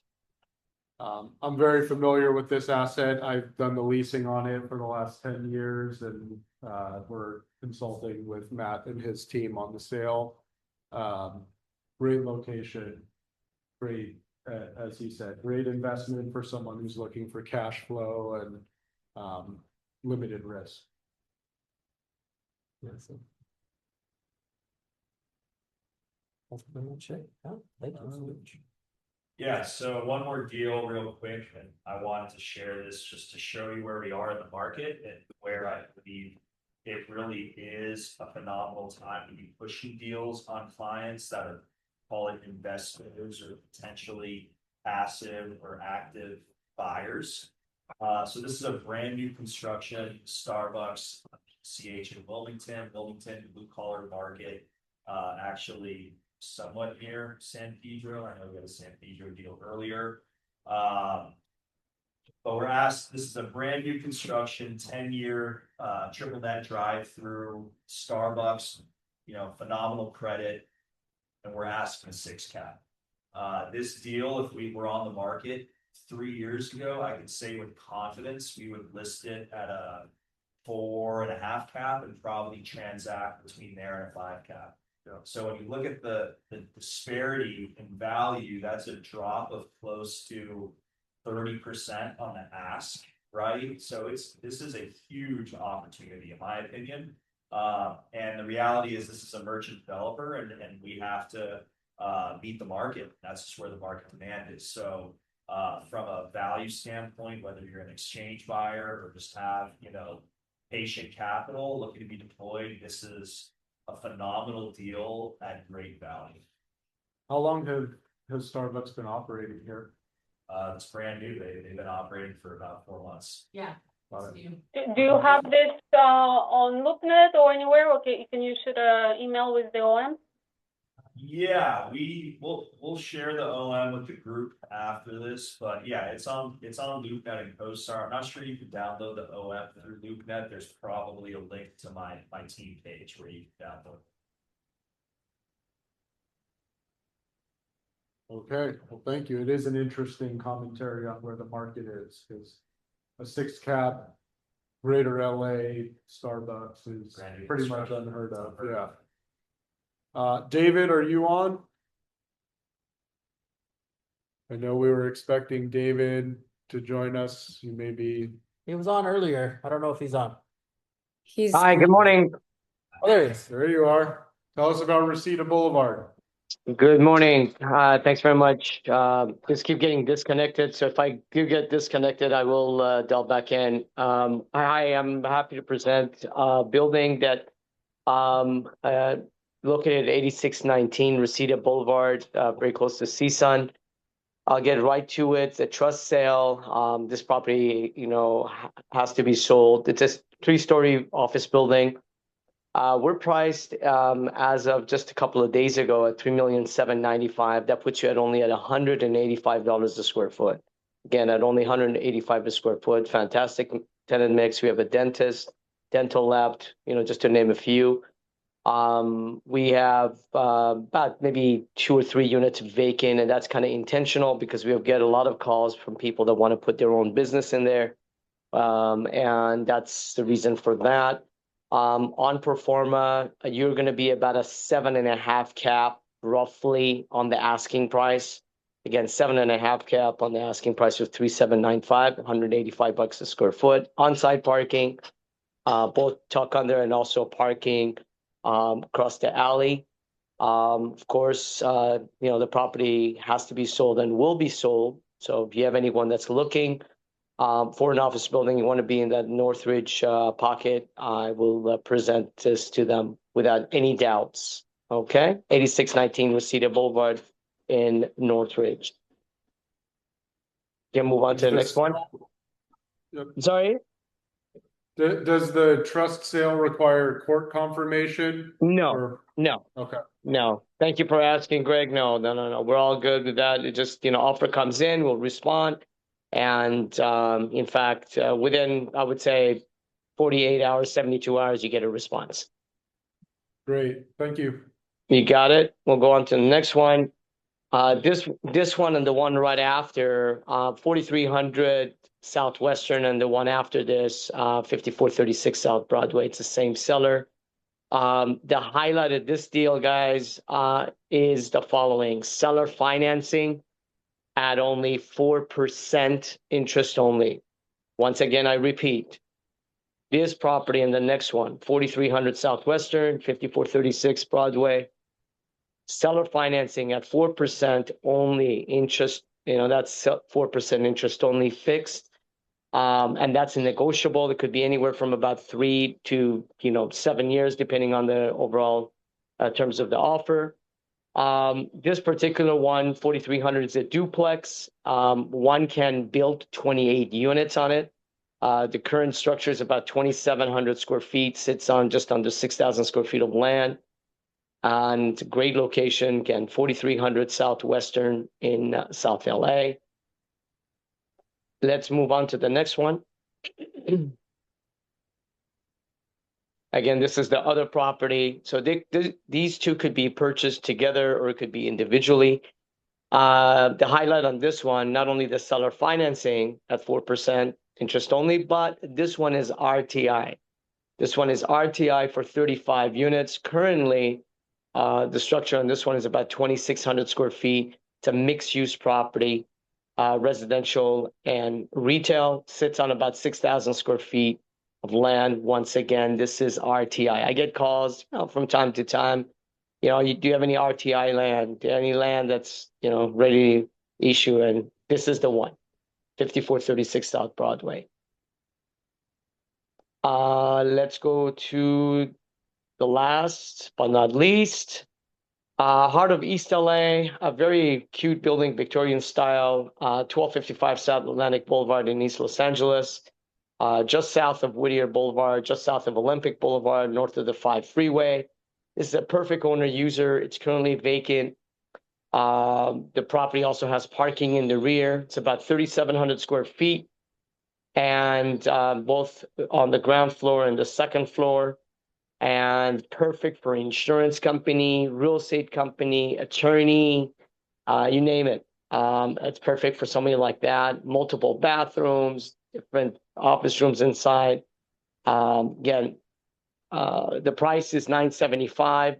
Speaker 1: I'm very familiar with this asset. I've done the leasing on it for the last 10 years and we're consulting with Matt and his team on the sale. Great location, great, as he said, great investment for someone who's looking for cash flow and limited risk. Yes.
Speaker 6: Yeah, so one more deal real quick, and I wanted to share this just to show you where we are in the market and where I believe it really is a phenomenal time to be pushing deals on clients that are call it investors or potentially passive or active buyers. So this is a brand new construction, Starbucks, CH in Wilmington, blue collar market, actually somewhat near San Pedro. I know we had a San Pedro deal earlier. But we're asked, this is a brand new construction, 10-year triple net drive through Starbucks, phenomenal credit. And we're asking a 6 cap. This deal, if we were on the market 3 years ago, I could say with confidence, we would list it at a 4.5 cap and probably transact between there and a 5 cap. So when you look at the disparity in value, that's a drop of close to 30% on the ask, right? So this is a huge opportunity, in my opinion. And the reality is this is a merchant developer, and we have to meet the market. That's just where the market demand is. So from a value standpoint, whether you're an exchange buyer or just have patient capital looking to be deployed, this is a phenomenal deal at great value.
Speaker 1: How long has Starbucks been operating here?
Speaker 6: It's brand new. They've been operating for about 4 months.
Speaker 4: Yeah.
Speaker 1: Got it.
Speaker 8: Do you have this on LoopNet or anywhere? Okay, can you shoot an email with the OM?
Speaker 6: Yeah, we'll share the OM with the group after this, but yeah, it's on LoopNet and CoStar. I'm not sure you can download the OM through LoopNet. There's probably a link to my team page where you can download.
Speaker 1: Okay, well, thank you. It is an interesting commentary on where the market is, because a 6 cap, Greater LA, Starbucks is
Speaker 6: Brand new
Speaker 1: pretty much
Speaker 6: construction.
Speaker 1: unheard of, yeah. David, are you on? I know we were expecting David to join us. You may be.
Speaker 10: He was on earlier. I don't know if he's on.
Speaker 2: He's
Speaker 11: Hi, good morning.
Speaker 10: Oh, there he is.
Speaker 1: There you are. Tell us about Reseda Boulevard.
Speaker 11: Good morning. Thanks very much. Just keep getting disconnected. So if I do get disconnected, I will delve back in. Hi, I'm happy to present a building that located at 8619 Reseda Boulevard, very close to CSUN. I'll get right to it. It's a trust sale. This property, has to be sold. It's a 3-story office building. We're priced as of just a couple of days ago at $3,795,000. That puts you at only at $185 a square foot. Again, at only $185 a square foot. Fantastic tenant mix. We have a dentist, dental lab, just to name a few. We have about maybe 2 or 3 units vacant, and that's kind of intentional because we get a lot of calls from people that want to put their own business in there. And that's the reason for that. On pro forma, you're going to be about a 7.5 cap roughly on the asking price. Again, 7.5 cap on the asking price of $3,795, $185 a square foot. On-site parking, both tuck under and also parking across the alley. Of course, the property has to be sold and will be sold. So if you have anyone that's looking for an office building, you want to be in that Northridge pocket, I will present this to them without any doubts. Okay, 8619 Reseda Boulevard in Northridge. Can move on to the next one.
Speaker 1: Yep.
Speaker 11: Sorry?
Speaker 1: Does the trust sale require court confirmation?
Speaker 11: No.
Speaker 1: Okay.
Speaker 11: No. Thank you for asking, Greg. No. We're all good with that. It just, offer comes in, we'll respond. And in fact, within, I would say, 48 hours, 72 hours, you get a response.
Speaker 1: Great. Thank you.
Speaker 11: You got it. We'll go on to the next one. This one and the one right after, 4300 Southwestern, and the one after this, 5436 South Broadway. It's the same seller. The highlight of this deal, guys, is the following: seller financing at only 4% interest only. Once again, I repeat, this property and the next one, 4300 Southwestern, 5436 Broadway, seller financing at 4% only interest, that's 4% interest only fixed. And that's negotiable. It could be anywhere from about 3 to 7 years, depending on the overall terms of the offer. This particular one, 4,300 is a duplex. One can build 28 units on it. The current structure is about 2,700 square feet, sits on just under 6,000 square feet of land. And great location, again, 4,300 Southwestern in South LA. Let's move on to the next one. Again, this is the other property. So these two could be purchased together or it could be individually. The highlight on this one, not only the seller financing at 4% interest only, but this one is RTI. This one is RTI for 35 units. Currently, the structure on this one is about 2,600 square feet. It's a mixed-use property, residential and retail. Sits on about 6,000 square feet of land. Once again, this is RTI. I get calls from time to time. Do you have any RTI land? Any land that's ready to issue? And this is the one, 5436 South Broadway. Let's go to the last but not least, heart of East LA, a very cute building, Victorian style, 1255 South Atlantic Boulevard in East Los Angeles, just south of Whittier Boulevard, just south of Olympic Boulevard, north of the 5 freeway. This is a perfect owner user. It's currently vacant. The property also has parking in the rear. It's about 3,700 square feet, and both on the ground floor and the second floor. And perfect for insurance company, real estate company, attorney, you name it. It's perfect for somebody like that. Multiple bathrooms, different office rooms inside. Again, the price is $975,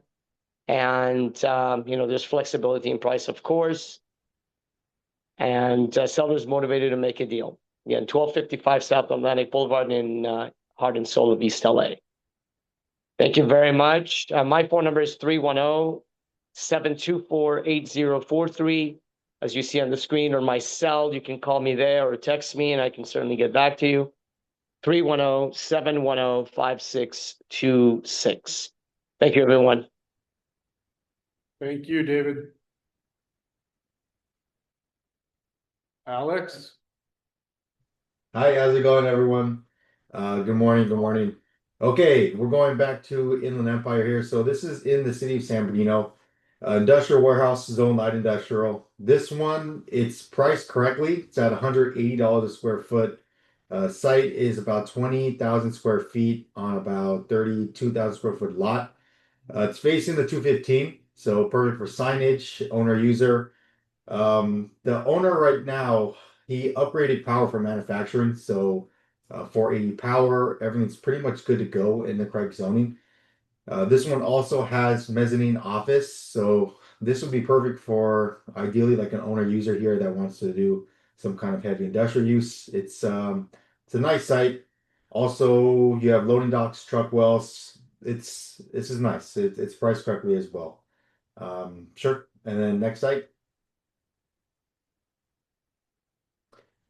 Speaker 11: and there's flexibility in price, of course. And sellers motivated to make a deal. Again, 1255 South Atlantic Boulevard in heart and soul of East LA. Thank you very much. My phone number is 310-724-8043. As you see on the screen, or my cell, you can call me there or text me and I can certainly get back to you. 310-710-5626. Thank you, everyone.
Speaker 1: Thank you, David. Alex?
Speaker 12: Hi, how's it going, everyone? Good morning, good morning. Okay, we're going back to Inland Empire here. So this is in the city of San Bernardino. Industrial warehouse, zone light industrial. This one, it's priced correctly. It's at $180 a square foot. Site is about 20,000 square feet on about 32,000 square foot lot. It's facing the 215, so perfect for signage, owner user. The owner right now, he upgraded power for manufacturing, so 480 power, everything's pretty much good to go in the correct zoning. This one also has mezzanine office, so this would be perfect for ideally like an owner user here that wants to do some kind of heavy industrial use. It's a nice site. Also, you have loading docks, truck wells. This is nice. It's priced correctly as well. Sure. And then next site.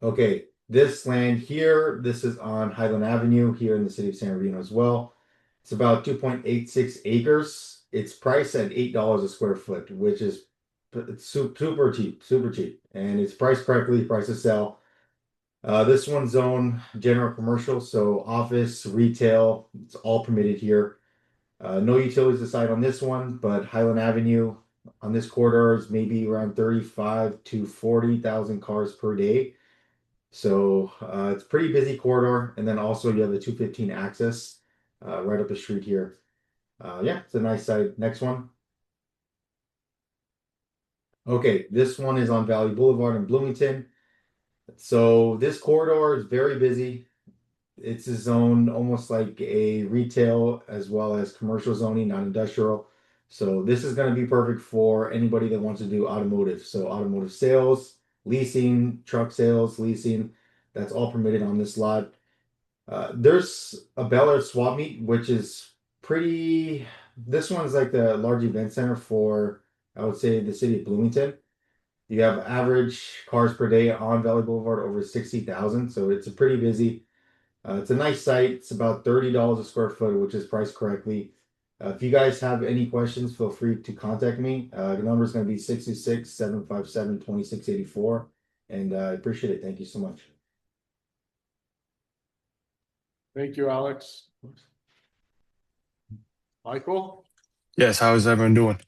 Speaker 12: Okay, this land here, this is on Highland Avenue here in the city of San Bernardino as well. It's about 2.86 acres. It's priced at $8 a square foot, which is super cheap, and it's priced correctly, price to sell. This one's zone general commercial, so office, retail, it's all permitted here. No utilities aside on this one, but Highland Avenue on this corridor is maybe around 35 to 40,000 cars per day. So it's a pretty busy corridor, and then also you have the 215 access right up the street here. Yeah, it's a nice site. Next one. Okay, this one is on Valley Boulevard in Bloomington. So this corridor is very busy. It's a zone almost like a retail as well as commercial zoning, not industrial. So this is going to be perfect for anybody that wants to do automotive. So automotive sales, leasing, truck sales, leasing, that's all permitted on this lot. There's a Bel Air swap meet, which is pretty, this one's like the large event center for, I would say, the city of Bloomington. You have average cars per day on Valley Boulevard over 60,000, so it's a pretty busy. It's a nice site. It's about $30 a square foot, which is priced correctly. If you guys have any questions, feel free to contact me. The number is going to be 626-757-2684. And I appreciate it. Thank you so much.
Speaker 1: Thank you, Alex. Michael?
Speaker 13: Yes, how is everyone doing?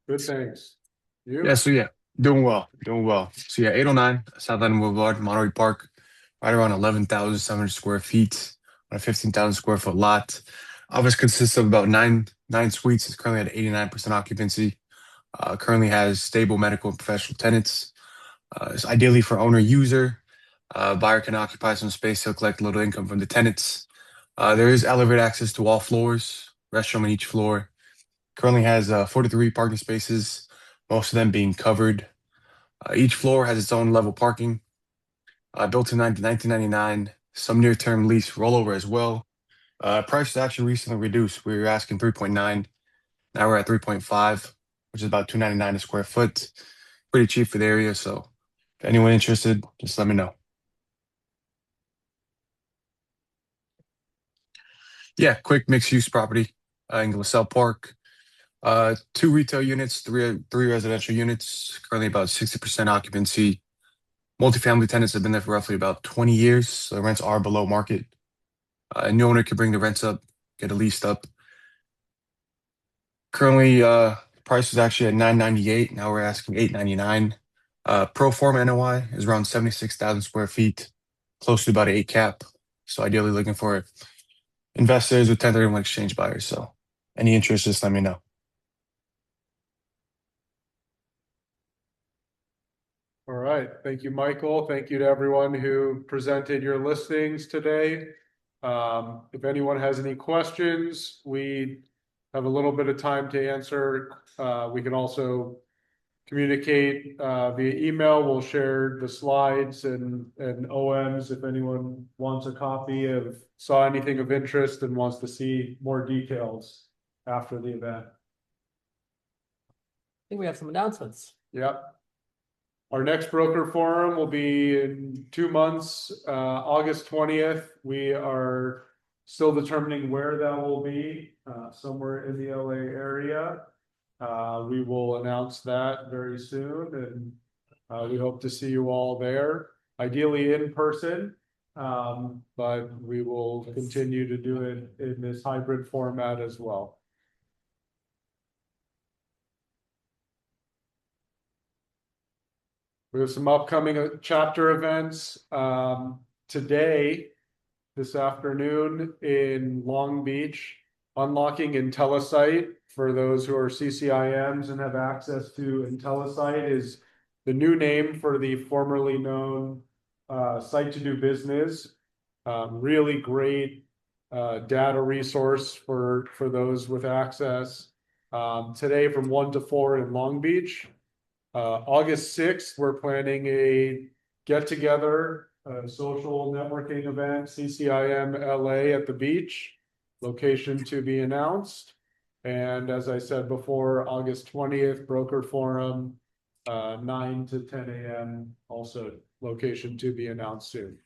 Speaker 1: Good, thanks. You?
Speaker 13: Yeah, so yeah, doing well, doing well. So yeah, 809 South Island Boulevard, Monterey Park, right around 11,700 square feet on a 15,000 square foot lot. Office consists of about nine suites. It's currently at 89% occupancy. Currently has stable medical and professional tenants. It's ideally for owner user. Buyer can occupy some space to collect a little income from the tenants. There is elevator access to all floors, restroom on each floor. Currently has 43 parking spaces, most of them being covered. Each floor has its own level parking. Built in 1999, some near-term lease rollover as well. Price is actually recently reduced. We were asking 3.9. Now we're at 3.5, which is about $299 a square foot. Pretty cheap for the area. So if anyone interested, just let me know. Yeah, quick mixed-use property in LaSalle Park. 2 retail units, three residential units, currently about 60% occupancy. Multifamily tenants have been there for roughly about 20 years, so the rents are below market. A new owner can bring the rents up, get it leased up. Currently, price is actually at $998. Now we're asking $899. Pro forma NOI is around 76,000 square feet, close to about an 8 cap. So ideally looking for investors with 1031 exchange buyers. So any interest, just let me know.
Speaker 1: All right. Thank you, Michael. Thank you to everyone who presented your listings today. If anyone has any questions, we have a little bit of time to answer. We can also communicate via email. We'll share the slides and OMs if anyone wants a copy of saw anything of interest and wants to see more details after the event.
Speaker 10: I think we have some announcements.
Speaker 1: Yep. Our next broker forum will be in 2 months, August 20th. We are still determining where that will be, somewhere in the LA area. We will announce that very soon, and we hope to see you all there, ideally in person, but we will continue to do it in this hybrid format as well. We have some upcoming chapter events today, this afternoon in Long Beach, Unlocking IntelliSite. For those who are CCIMs and have access to IntelliSite is the new name for the formerly known Site to Do Business. Really great data resource for those with access. Today from 1 to 4 in Long Beach. August 6th, we're planning a get-together, social networking event, CCIM LA at the beach, location to be announced. And as I said before, August 20th, broker forum, 9 to 10 a.m. also location to be announced soon.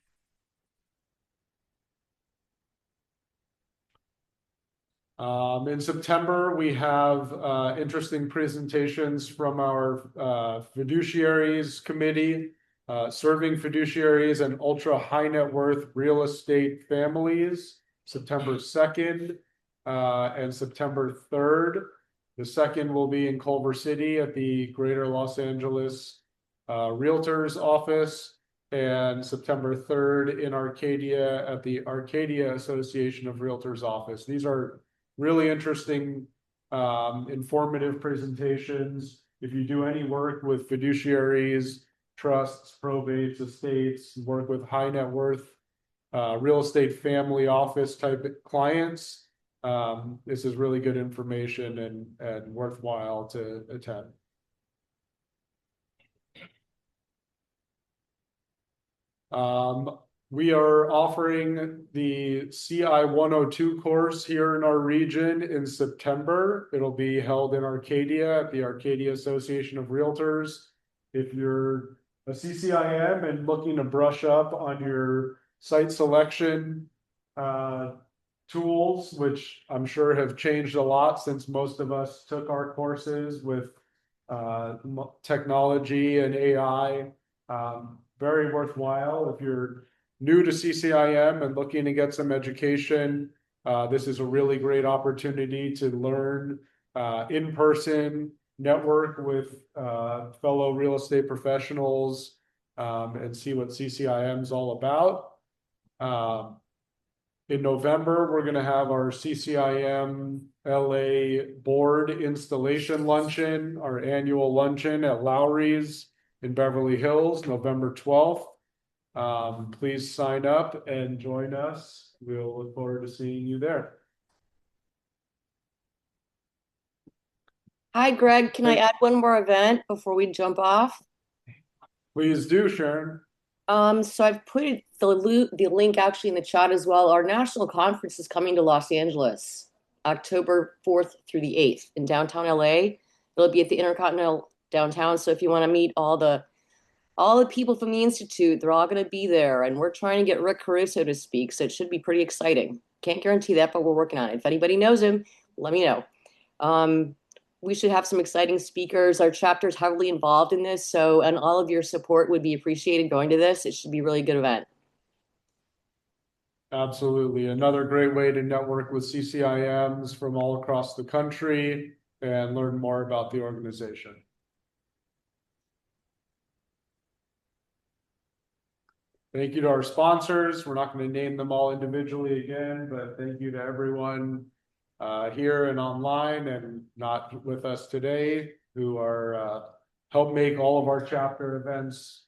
Speaker 1: In September, we have interesting presentations from our fiduciaries committee, serving fiduciaries and ultra high net worth real estate families, September 2nd and September 3rd. The second will be in Culver City at the Greater Los Angeles Realtors office, and September 3rd in Arcadia at the Arcadia Association of Realtors office. These are really interesting, informative presentations. If you do any work with fiduciaries, trusts, probates, estates, work with high net worth real estate family office type clients, this is really good information and worthwhile to attend. We are offering the CI 102 course here in our region in September. It'll be held in Arcadia at the Arcadia Association of Realtors. If you're a CCIM and looking to brush up on your site selection tools, which I'm sure have changed a lot since most of us took our courses with technology and AI. Very worthwhile if you're new to CCIM and looking to get some education. This is a really great opportunity to learn in person, network with fellow real estate professionals, and see what CCIM is all about. In November, we're going to have our CCIM LA board installation luncheon, our annual luncheon at Lowry's in Beverly Hills, November 12th. Please sign up and join us. We'll look forward to seeing you there.
Speaker 2: Hi, Greg. Can I add one more event before we jump off?
Speaker 1: Please do, Sharon.
Speaker 2: So I've put the link actually in the chat as well. Our national conference is coming to Los Angeles, October 4th through the 8th in downtown LA. It'll be at the Intercontinental downtown. So if you want to meet all the people from the Institute, they're all going to be there. And we're trying to get Rick Caruso to speak. So it should be pretty exciting. Can't guarantee that, but we're working on it. If anybody knows him, let me know. We should have some exciting speakers. Our chapter is heavily involved in this. So, and all of your support would be appreciated going to this. It should be a really good event.
Speaker 1: Absolutely. Another great way to network with CCIMs from all across the country and learn more about the organization. Thank you to our sponsors. We're not going to name them all individually again, but thank you to everyone here and online and not with us today who are help make all of our chapter events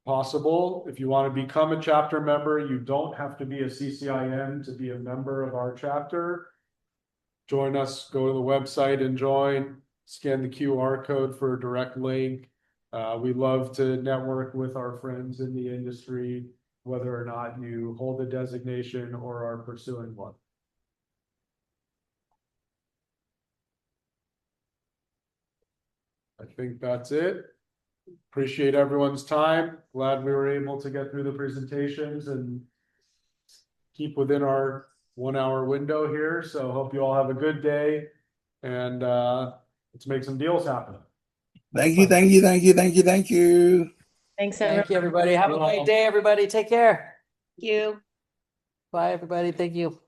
Speaker 1: possible. If you want to become a chapter member, you don't have to be a CCIM to be a member of our chapter. Join us, go to the website and join, scan the QR code for a direct link. We love to network with our friends in the industry, whether or not you hold a designation or are pursuing one. I think that's it. Appreciate everyone's time. Glad we were able to get through the presentations and keep within our 1 hour window here. So hope you all have a good day and let's make some deals happen.
Speaker 7: Thank you, thank you, thank you, thank you, thank you.
Speaker 2: Thanks,
Speaker 3: Thank you, everybody. Have a great day, everybody. Take care.
Speaker 2: Thank you.
Speaker 3: Bye, everybody. Thank you.